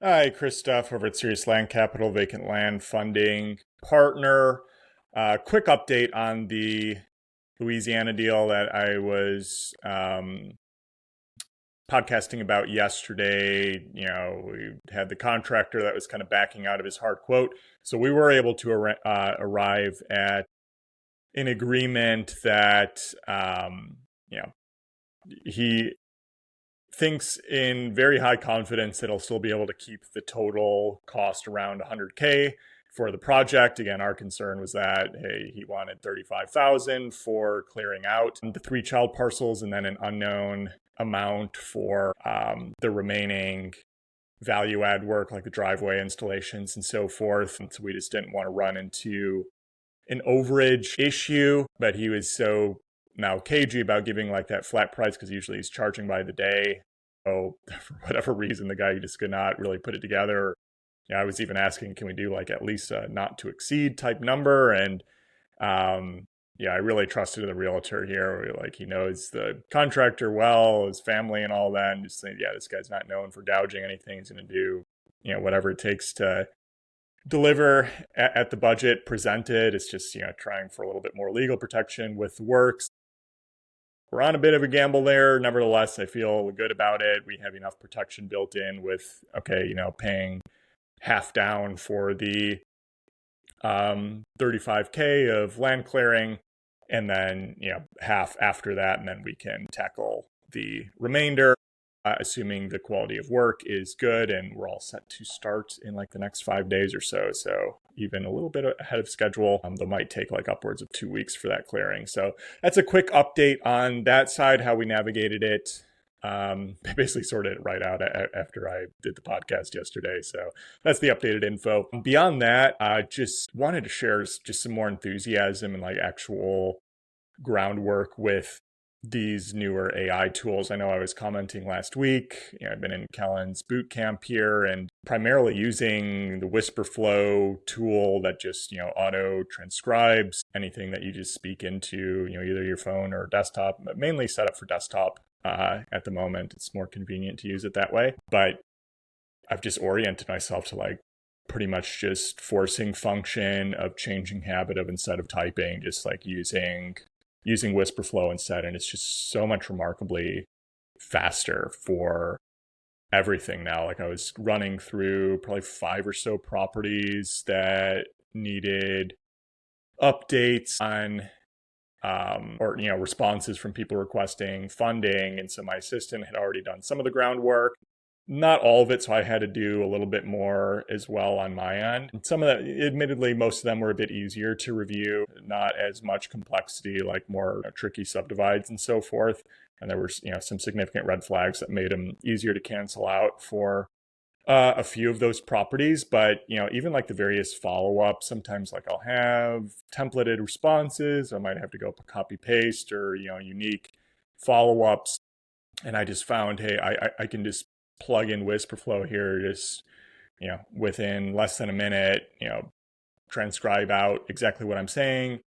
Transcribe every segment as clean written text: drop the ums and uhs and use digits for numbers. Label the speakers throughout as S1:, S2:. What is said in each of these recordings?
S1: Hi, Chris Duff over at Serious Land Capital, vacant land funding partner. Quick update on the Louisiana deal that I was podcasting about yesterday. We had the contractor that was kind of backing out of his hard quote. So we were able to arrive at an agreement that, he thinks in very high confidence that he'll still be able to keep the total cost around 100K for the project. Again, our concern was that, hey, he wanted 35,000 for clearing out the 3 child parcels and then an unknown amount for the remaining value add work like the driveway installations and so forth. And so we just didn't want to run into an overage issue, but he was so now cagey about giving like that flat price because usually he's charging by the day. So for whatever reason, the guy just could not really put it together. I was even asking, can we do like at least a not to exceed type number? And I really trusted the realtor here. Like he knows the contractor well, his family and all that. And just saying, this guy's not known for gouging anything. He's going to do, whatever it takes to deliver at the budget presented. It's just, trying for a little bit more legal protection with the works. We're on a bit of a gamble there. Nevertheless, I feel good about it. We have enough protection built in with, paying half down for the 35K of land clearing and then, half after that. And then we can tackle the remainder, assuming the quality of work is good and we're all set to start in like the next 5 days or so. So even a little bit ahead of schedule, they might take like upwards of 2 weeks for that clearing. So that's a quick update on that side, how we navigated it. I basically sorted it right out after I did the podcast yesterday. So that's the updated info. Beyond that, I just wanted to share just some more enthusiasm and like actual groundwork with these newer AI tools. I know I was commenting last week, I've been in Kellen's boot camp here and primarily using the WhisperFlow tool that just, auto transcribes anything that you just speak into, either your phone or desktop, but mainly set up for desktop at the moment. It's more convenient to use it that way. But I've just oriented myself to like pretty much just forcing function of changing habit of instead of typing, just like using WhisperFlow instead. And it's just so much remarkably faster for everything now. Like I was running through probably 5 or so properties that needed updates on or responses from people requesting funding. And so my assistant had already done some of the groundwork. Not all of it, so I had to do a little bit more as well on my end. And some of that, admittedly, most of them were a bit easier to review, not as much complexity, like more tricky subdivides and so forth. And there were some significant red flags that made them easier to cancel out for a few of those properties. But even like the various follow-ups, sometimes like I'll have templated responses, I might have to go copy paste or unique follow-ups. And I just found, hey, I can just plug in WhisperFlow here, just within less than a minute, transcribe out exactly what I'm saying.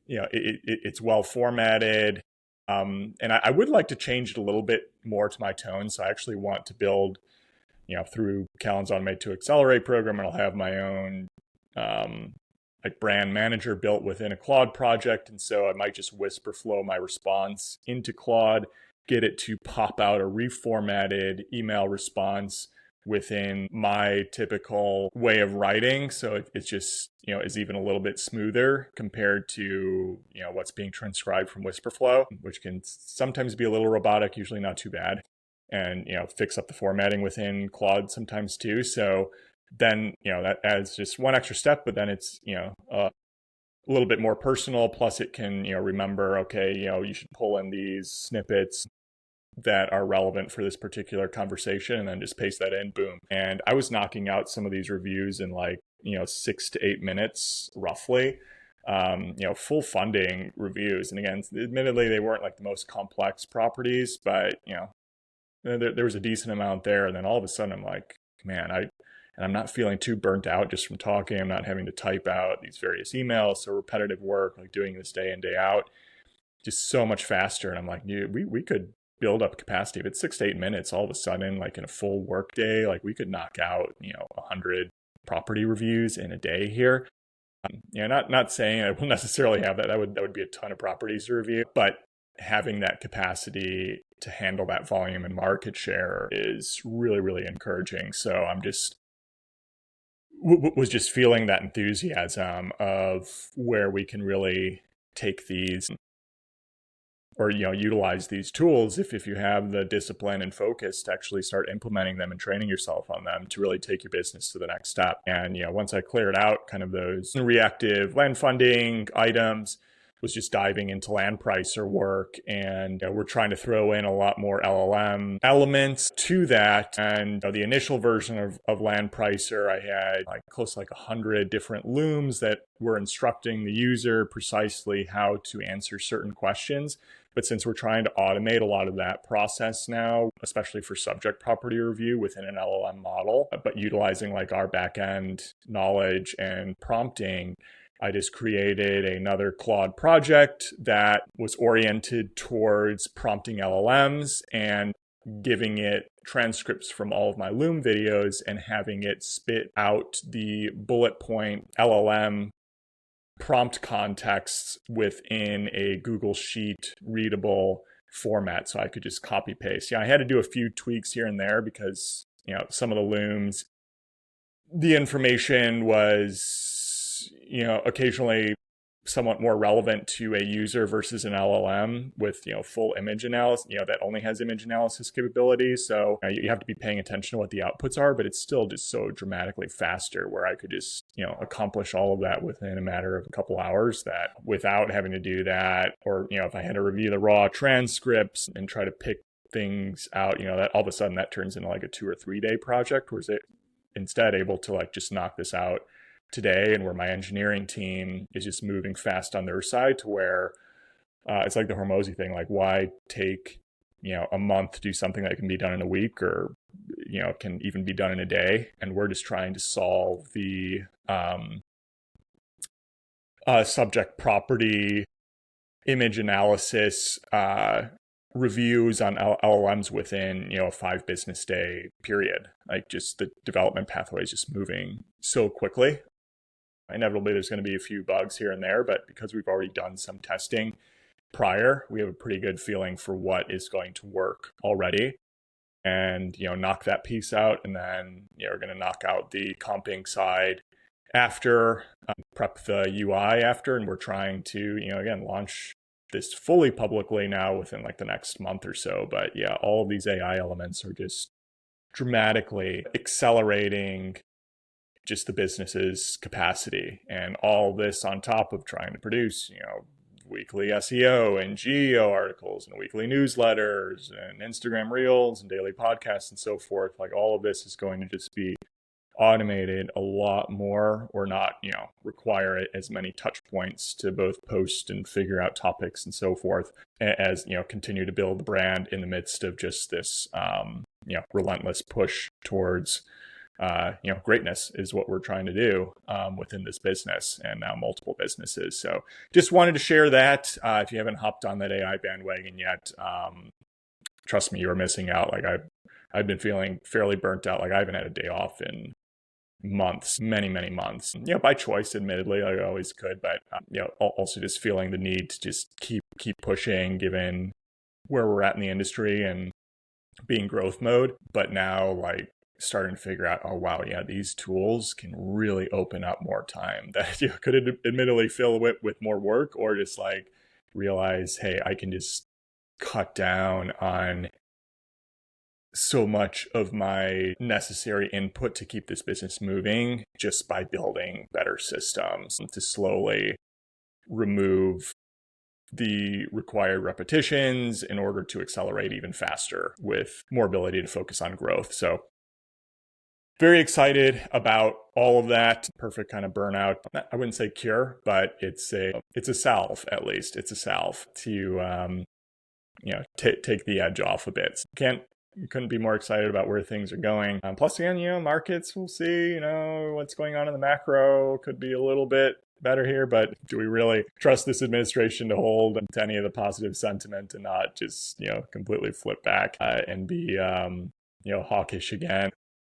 S1: It's well formatted, and I would like to change it a little bit more to my tone. So I actually want to build, through Callan's Automate to Accelerate program, and I'll have my own like brand manager built within a Claude project, and so I might just WhisperFlow my response into Claude, get it to pop out a reformatted email response within my typical way of writing. So it's just, is even a little bit smoother compared to, what's being transcribed from WhisperFlow, which can sometimes be a little robotic, usually not too bad. And, fix up the formatting within Claude sometimes too. So then, that adds just one extra step, but then it's, a little bit more personal. Plus it can, remember, okay, you should pull in these snippets that are relevant for this particular conversation and then just paste that in, boom. And I was knocking out some of these reviews in like, 6 to 8 minutes roughly, full funding reviews. And again, admittedly, they weren't like the most complex properties, but, there was a decent amount there. And then all of a sudden I'm like, man, I'm not feeling too burnt out just from talking. I'm not having to type out these various emails. So repetitive work, like doing this day in, day out, just so much faster. And I'm like, we could build up capacity. If it's 6 to 8 minutes, all of a sudden, like in a full work day, like we could knock out, 100 property reviews in a day here. Not saying I will necessarily have that. That would be a ton of properties to review, but having that capacity to handle that volume and market share is really, really encouraging. So I'm was just feeling that enthusiasm of where we can really take these or utilize these tools if you have the discipline and focus to actually start implementing them and training yourself on them to really take your business to the next step. And once I cleared out kind of those reactive land funding items, was just diving into land pricer work, and we're trying to throw in a lot more LLM elements to that. And the initial version of land pricer, I had like close to like 100 different looms that were instructing the user precisely how to answer certain questions. But since we're trying to automate a lot of that process now, especially for subject property review within an LLM model, but utilizing like our backend knowledge and prompting, I just created another Claude project that was oriented towards prompting LLMs and giving it transcripts from all of my Loom videos and having it spit out the bullet point LLM prompt contexts within a Google Sheet readable format. So I could just copy paste. I had to do a few tweaks here and there because, some of the Looms, the information was, occasionally somewhat more relevant to a user versus an LLM with, full image analysis, that only has image analysis capabilities. So you have to be paying attention to what the outputs are, but it's still just so dramatically faster where I could just, accomplish all of that within a matter of a couple hours that without having to do that. Or, if I had to review the raw transcripts and try to pick things out, that all of a sudden that turns into like a 2 or 3 day project, whereas it instead able to like just knock this out today, and where my engineering team is just moving fast on their side to where it's like the Hormozy thing, like why take a month to do something that can be done in a week or can even be done in a day. And we're just trying to solve the subject property image analysis reviews on LLMs within a 5 business day period. Like just the development pathway is just moving so quickly. Inevitably, there's going to be a few bugs here and there, but because we've already done some testing prior, we have a pretty good feeling for what is going to work already. And, knock that piece out. And then, we're going to knock out the comping side after, prep the UI after. And we're trying to, again, launch this fully publicly now within like the next month or so. But yeah, all of these AI elements are just dramatically accelerating just the business's capacity, and all this on top of trying to produce, weekly SEO and GEO articles and weekly newsletters and Instagram reels and daily podcasts and so forth. Like all of this is going to just be automated a lot more, or not, require it as many touch points to both post and figure out topics and so forth, as, continue to build the brand in the midst of just this, relentless push towards greatness is what we're trying to do within this business and now multiple businesses. So just wanted to share that. If you haven't hopped on that AI bandwagon yet, trust me, you're missing out. Like I've been feeling fairly burnt out. Like I haven't had a day off in months, many months, by choice, admittedly, like I always could, but also just feeling the need to just keep pushing given where we're at in the industry and being growth mode. But now like starting to figure out, oh wow, yeah, these tools can really open up more time that you could admittedly fill with more work, or just like realize, hey, I can just cut down on so much of my necessary input to keep this business moving just by building better systems to slowly remove the required repetitions in order to accelerate even faster with more ability to focus on growth. So very excited about all of that. Perfect kind of burnout. I wouldn't say cure, but it's a salve, at least. It's a salve to take the edge off a bit. Can't couldn't be more excited about where things are going. Plus, again, markets, we'll see, what's going on in the macro could be a little bit better here, but do we really trust this administration to hold to any of the positive sentiment and not just, completely flip back and be, hawkish again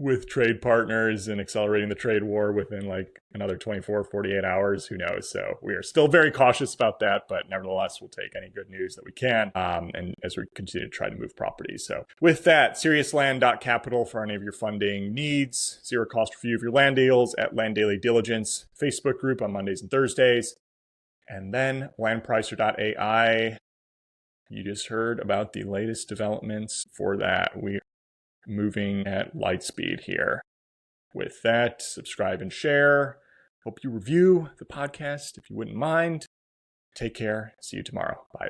S1: with trade partners and accelerating the trade war within like another 24, 48 hours? Who knows? So we are still very cautious about that, but nevertheless, we'll take any good news that we can. And as we continue to try to move properties. So with that, seriousland.capital for any of your funding needs, zero cost review of your land deals at Land Daily Diligence Facebook group on Mondays and Thursdays. And then landpricer.ai. You just heard about the latest developments for that. We moving at light speed here. With that, subscribe and share. Hope you review the podcast if you wouldn't mind. Take care. See you tomorrow. Bye.